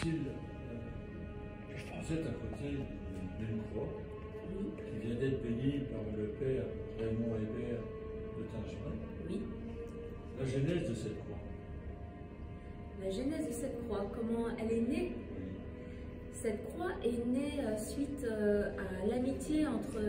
difficile. Vous êtes à côté d'une croix qui vient d'être bénie par le père Raymond Hébert de Tingerin. Oui. La genèse de cette croix. La genèse de cette croix, comment elle est née? Cette croix est née suite à l'amitié entre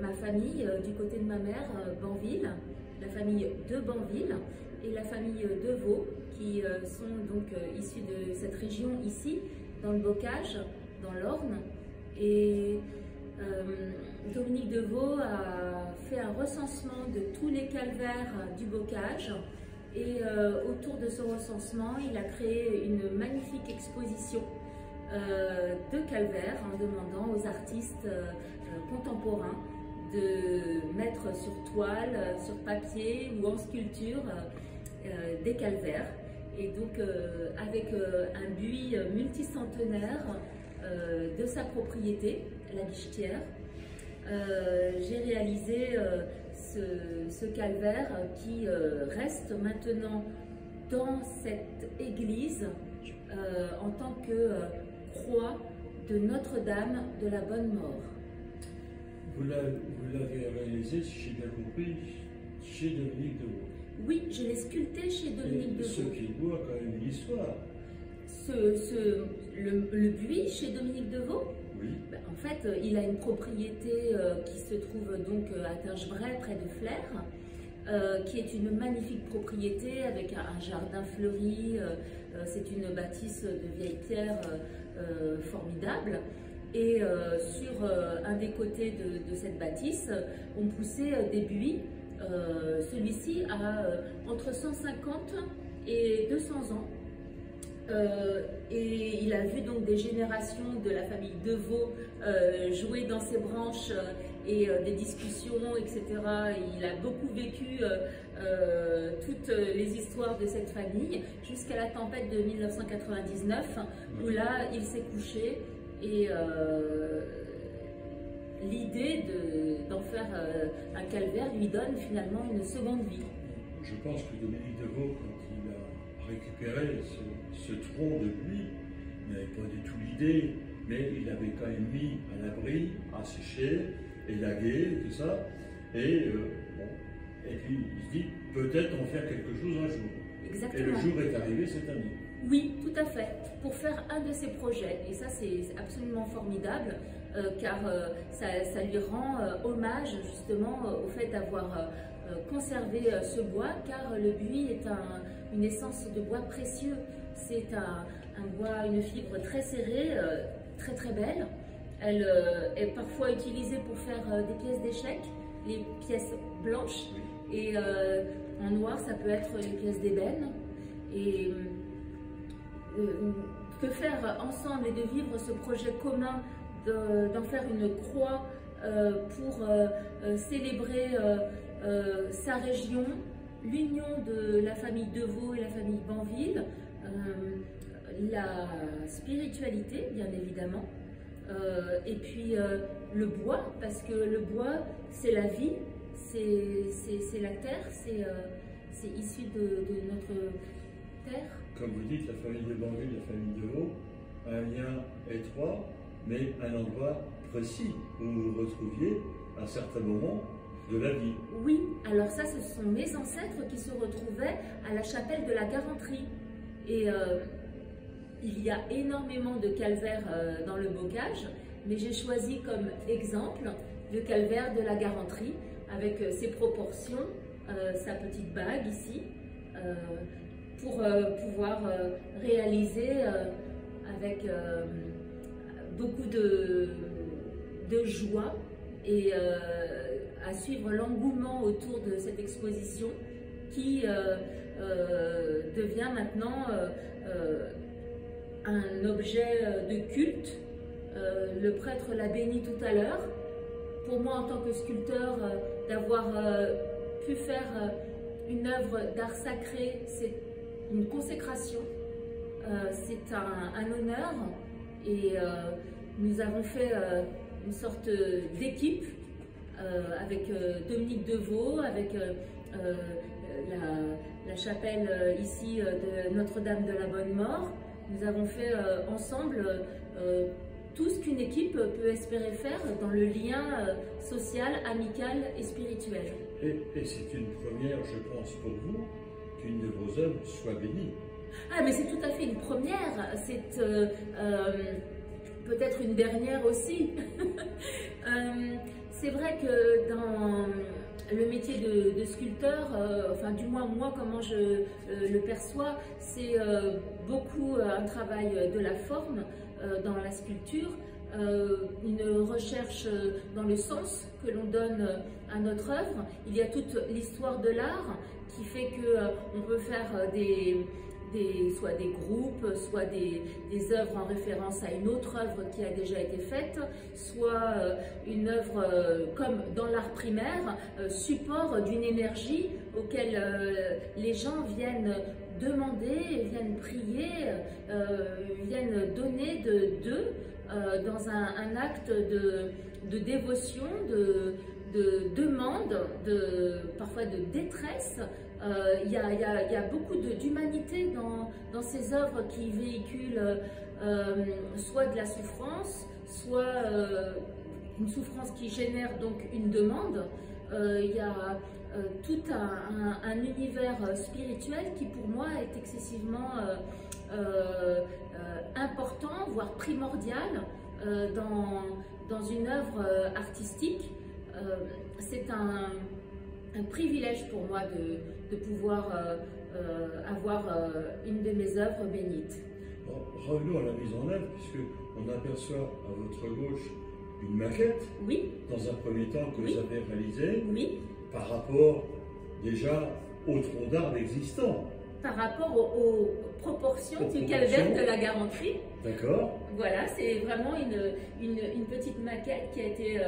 ma famille, du côté de ma mère, Banville, la famille de Banville, et la famille de Vaux, qui sont donc issus de cette région ici, dans le Bocage, dans l'Orne. Et Dominique de Vaux a fait un recensement de tous les calvaires du Bocage. Et autour de ce recensement, il a créé une magnifique exposition de calvaires en demandant aux artistes contemporains de mettre sur toile, sur papier ou en sculpture des calvaires. Et donc avec un buis multicentenaire de sa propriété, la Guichetière, j'ai réalisé ce calvaire qui reste maintenant dans cette église en tant que croix de Notre-Dame de la Bonne Mort. Vous l'avez réalisé, si j'ai bien compris, chez Dominique de Vaux. Oui, je l'ai sculpté chez Dominique de Vaux. Ce qui doit quand même une histoire. Le buis chez Dominique de Vaux? Oui. Ben, en fait, il a une propriété qui se trouve donc à Tingebray, près de Flers, qui est une magnifique propriété avec un jardin fleuri. C'est une bâtisse de vieille pierre formidable. Et sur un des côtés de cette bâtisse, on poussait des buis. Celui-ci a entre 150 et 200 ans. Et il a vu donc des générations de la famille de Vaux jouer dans ses branches et des discussions, etc. Et il a beaucoup vécu toutes les histoires de cette famille jusqu'à la tempête de 1999 où là il s'est couché et l'idée d'en faire un calvaire lui donne finalement une seconde vie. Je pense que Dominique de Vaux, quand il a récupéré ce tronc de buis, n'avait pas du tout l'idée, mais il avait quand même mis à l'abri, à sécher, élagué, tout ça. Et, et puis il se dit, peut-être en faire quelque chose un jour. Exactement. Et le jour est arrivé cette année. Oui, tout à fait, pour faire un de ses projets. Et ça, c'est absolument formidable, car ça lui rend hommage justement au fait d'avoir conservé ce bois, car le buis est une essence de bois précieux. C'est un bois, une fibre très serrée, très très belle. Elle est parfois utilisée pour faire des pièces d'échecs, les pièces blanches, et en noir, ça peut être les pièces d'ébène. Et que faire ensemble et de vivre ce projet commun d'en faire une croix pour célébrer sa région, l'union de la famille de Vaux et la famille Banville, la spiritualité bien évidemment, et puis le bois, parce que le bois c'est la vie, c'est la terre, c'est issu de notre terre. Comme vous dites, la famille de Banville, la famille de Vaux, un lien étroit, mais un endroit précis où vous vous retrouviez à certains moments de la vie. Oui, alors ça, ce sont mes ancêtres qui se retrouvaient à la chapelle de la Garanterie. Et il y a énormément de calvaires dans le Bocage, mais j'ai choisi comme exemple le calvaire de la Garanterie, avec ses proportions, sa petite bague ici, pour pouvoir réaliser avec beaucoup de joie et à suivre l'engouement autour de cette exposition qui devient maintenant un objet de culte. Le prêtre l'a béni tout à l'heure. Pour moi, en tant que sculpteur, d'avoir pu faire une œuvre d'art sacré, c'est une consécration, c'est un honneur, et nous avons fait une sorte d'équipe avec Dominique de Vaux, avec la chapelle ici de Notre-Dame de la Bonne Mort, Nous avons fait ensemble tout ce qu'une équipe peut espérer faire dans le lien social, amical et spirituel. Et c'est une première, je pense, pour vous, qu'une de vos œuvres soit bénie. Ah, mais c'est tout à fait une première. C'est peut-être une dernière aussi. C'est vrai que dans le métier de sculpteur, enfin du moins moi comment je le perçois, c'est beaucoup un travail de la forme dans la sculpture, une recherche dans le sens que l'on donne à notre œuvre. Il y a toute l'histoire de l'art qui fait qu'on peut faire soit des groupes, soit des œuvres en référence à une autre œuvre qui a déjà été faite, soit une œuvre comme dans l'art primaire, support d'une énergie auquel les gens viennent demander, viennent prier, viennent donner d'eux dans un acte de dévotion, de demande, parfois de détresse. Il y a beaucoup d'humanité dans ces œuvres qui véhiculent soit de la souffrance, soit une souffrance qui génère donc une demande. Il y a tout un univers spirituel qui pour moi est excessivement important, voire primordial dans une œuvre artistique. C'est un privilège pour moi de pouvoir avoir une de mes œuvres bénites. Bon, revenons à la mise en œuvre, puisqu'on aperçoit à votre gauche une maquette, oui, dans un premier temps que oui, vous avez réalisée, oui, par rapport déjà au tronc d'arbre existant. Par rapport aux proportions du calvaire de la Garanterie. D'accord. Voilà, c'est vraiment une petite maquette qui a été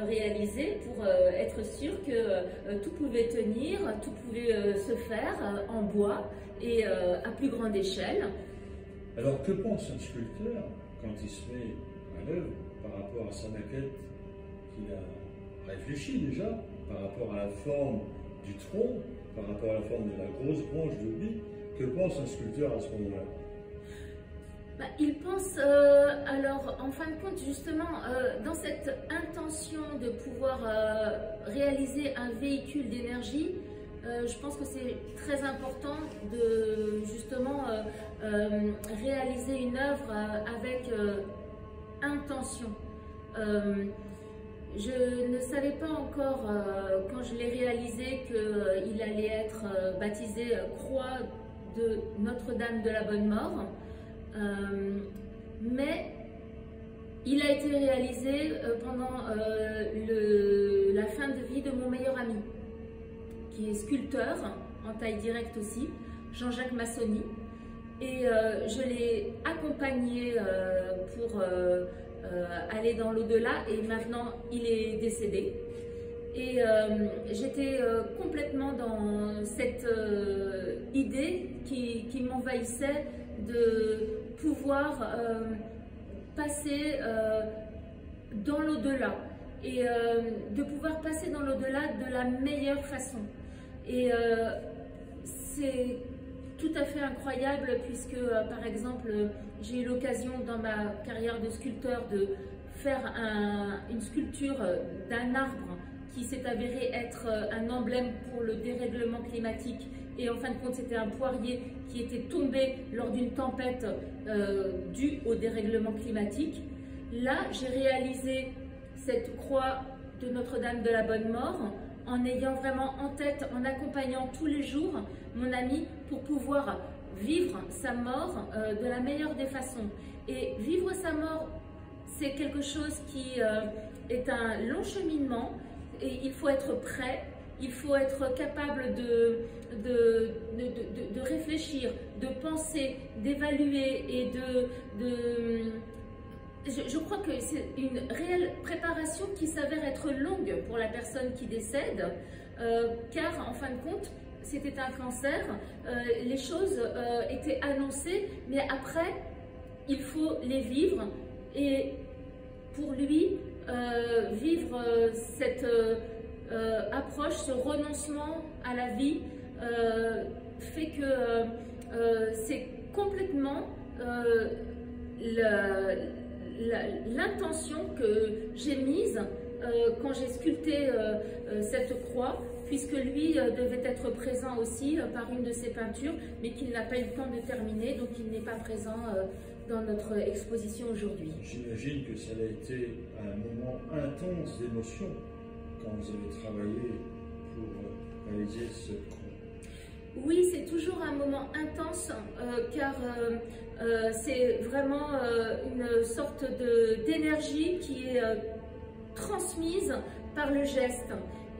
réalisée pour être sûr que tout pouvait tenir, tout pouvait se faire en bois et à plus grande échelle. Alors que pense un sculpteur quand il se met à l'œuvre par rapport à sa maquette qu'il a réfléchi déjà, par rapport à la forme du tronc, par rapport à la forme de la grosse branche de vie? Que pense un sculpteur à ce moment-là? Il pense, alors en fin de compte, justement, dans cette intention de pouvoir réaliser un véhicule d'énergie, je pense que c'est très important de justement réaliser une œuvre avec intention. Je ne savais pas encore, quand je l'ai réalisé, qu'il allait être baptisé Croix de Notre-Dame de la Bonne Mort. Mais il a été réalisé pendant la fin de vie de mon meilleur ami, qui est sculpteur, en taille directe aussi, Jean-Jacques Massoni. Et je l'ai accompagné pour aller dans l'au-delà, et maintenant il est décédé. Et j'étais complètement dans cette idée qui m'envahissait de pouvoir passer dans l'au-delà et de pouvoir passer dans l'au-delà de la meilleure façon. Et c'est tout à fait incroyable puisque, par exemple, j'ai eu l'occasion dans ma carrière de sculpteur de faire une sculpture d'un arbre qui s'est avéré être un emblème pour le dérèglement climatique. Et en fin de compte, c'était un poirier qui était tombé lors d'une tempête due au dérèglement climatique. Là, j'ai réalisé cette croix de Notre-Dame de la Bonne Mort en ayant vraiment en tête, en accompagnant tous les jours mon ami pour pouvoir vivre sa mort de la meilleure des façons. Et vivre sa mort, c'est quelque chose qui est un long cheminement et il faut être prêt. Il faut être capable de réfléchir, de penser, d'évaluer et je crois que c'est une réelle préparation qui s'avère être longue pour la personne qui décède, car en fin de compte, c'était un cancer, les choses étaient annoncées, mais après, il faut les vivre et pour lui, vivre cette approche, ce renoncement à la vie fait que c'est complètement l'intention que j'ai mise quand j'ai sculpté cette croix, puisque lui devait être présent aussi par une de ses peintures, mais qu'il n'a pas eu le temps de terminer, donc il n'est pas présent dans notre exposition aujourd'hui. J'imagine que ça a été un moment intense d'émotion quand vous avez travaillé pour réaliser ce croix. Oui, c'est toujours un moment intense car c'est vraiment une sorte d'énergie qui est transmise par le geste.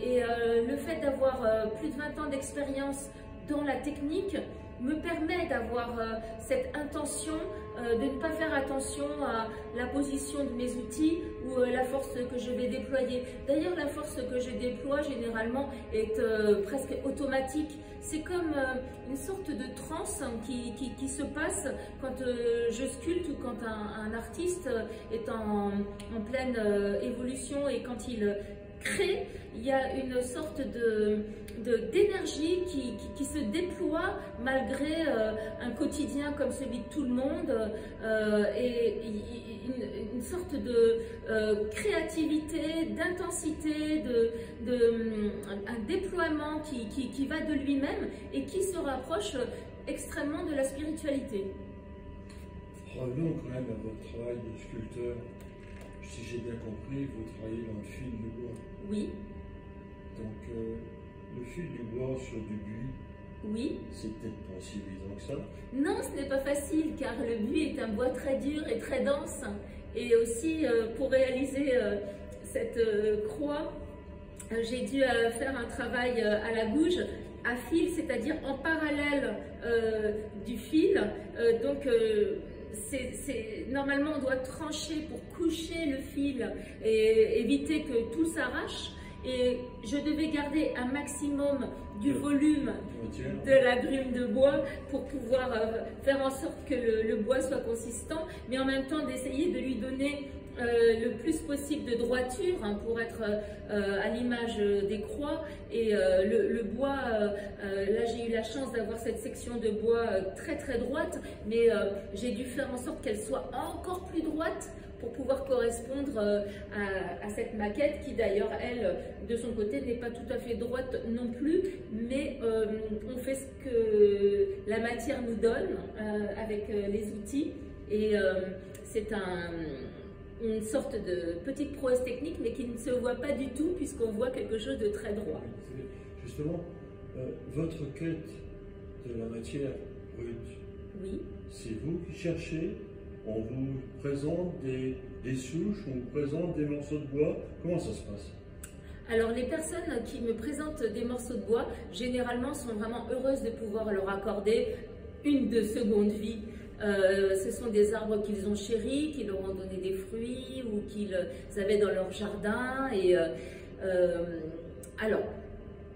Et le fait d'avoir plus de 20 ans d'expérience dans la technique me permet d'avoir cette intention de ne pas faire attention à la position de mes outils ou la force que je vais déployer. D'ailleurs, la force que je déploie généralement est presque automatique. C'est comme une sorte de transe qui se passe quand je sculpte ou quand un artiste est en pleine évolution et quand il crée, il y a une sorte d'énergie qui se déploie malgré un quotidien comme celui de tout le monde et une sorte de créativité, d'intensité, un déploiement qui va de lui-même et qui se rapproche extrêmement de la spiritualité. Revenons quand même à votre travail de sculpteur. Si j'ai bien compris, vous travaillez dans le fil du bois. Oui. Donc, le fil du bois sur du buis, oui. C'est peut-être pas aussi évident que ça. Non, ce n'est pas facile car le buis est un bois très dur et très dense. Et aussi, pour réaliser cette croix, j'ai dû faire un travail à la gouge, à fil, c'est-à-dire en parallèle du fil. Normalement, on doit trancher pour coucher le fil et éviter que tout s'arrache. Et je devais garder un maximum du volume de la grume de bois pour pouvoir faire en sorte que le bois soit consistant, mais en même temps d'essayer de lui donner le plus possible de droiture pour être à l'image des croix. Et le bois, là j'ai eu la chance d'avoir cette section de bois très très droite, mais j'ai dû faire en sorte qu'elle soit encore plus droite pour pouvoir correspondre à cette maquette qui d'ailleurs, elle, de son côté, n'est pas tout à fait droite non plus, mais on fait ce que la matière nous donne avec les outils et c'est une sorte de petite prouesse technique, mais qui ne se voit pas du tout puisqu'on voit quelque chose de très droit. Justement, votre quête de la matière brute, oui. C'est vous qui cherchez? On vous présente des souches, on vous présente des morceaux de bois. Comment ça se passe? Alors les personnes qui me présentent des morceaux de bois, généralement sont vraiment heureuses de pouvoir leur accorder une de seconde vie. Ce sont des arbres qu'ils ont chéris, qui leur ont donné des fruits ou qu'ils avaient dans leur jardin. Et, alors,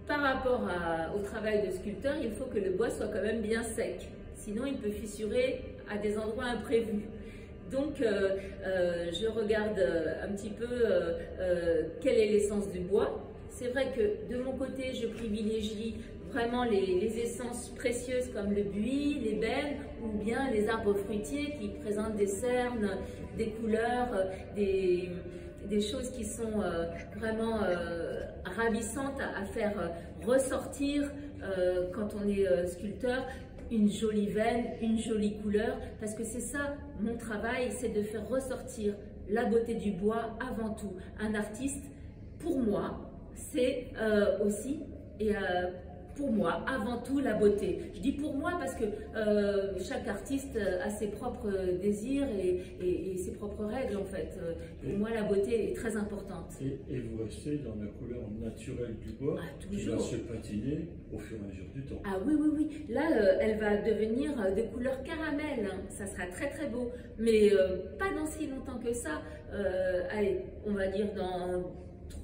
par rapport au travail de sculpteur, il faut que le bois soit quand même bien sec. Sinon, il peut fissurer à des endroits imprévus. Donc, je regarde un petit peu quelle est l'essence du bois. C'est vrai que de mon côté, je privilégie vraiment les essences précieuses comme le buis, l'ébène ou bien les arbres fruitiers qui présentent des cernes, des couleurs, des choses qui sont vraiment ravissantes à faire ressortir quand on est sculpteur. Une jolie veine, une jolie couleur, parce que c'est ça mon travail, c'est de faire ressortir la beauté du bois avant tout. Un artiste, pour moi, c'est aussi, et pour moi, avant tout, la beauté. Je dis pour moi parce que chaque artiste a ses propres désirs et ses propres règles en fait. Pour moi, la beauté est très importante. Et vous restez dans la couleur naturelle du bois qui va se patiner au fur et à mesure du temps. Ah oui, oui, oui. Là, elle va devenir de couleur caramel. Ça sera très très beau. Mais pas dans si longtemps que ça. Allez, on va dire dans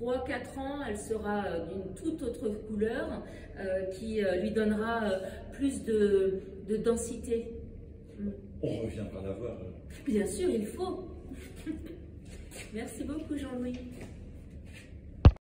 3-4 ans, elle sera d'une toute autre couleur qui lui donnera plus de densité. On reviendra la voir. Bien sûr, il faut. Merci beaucoup, Jean-Louis.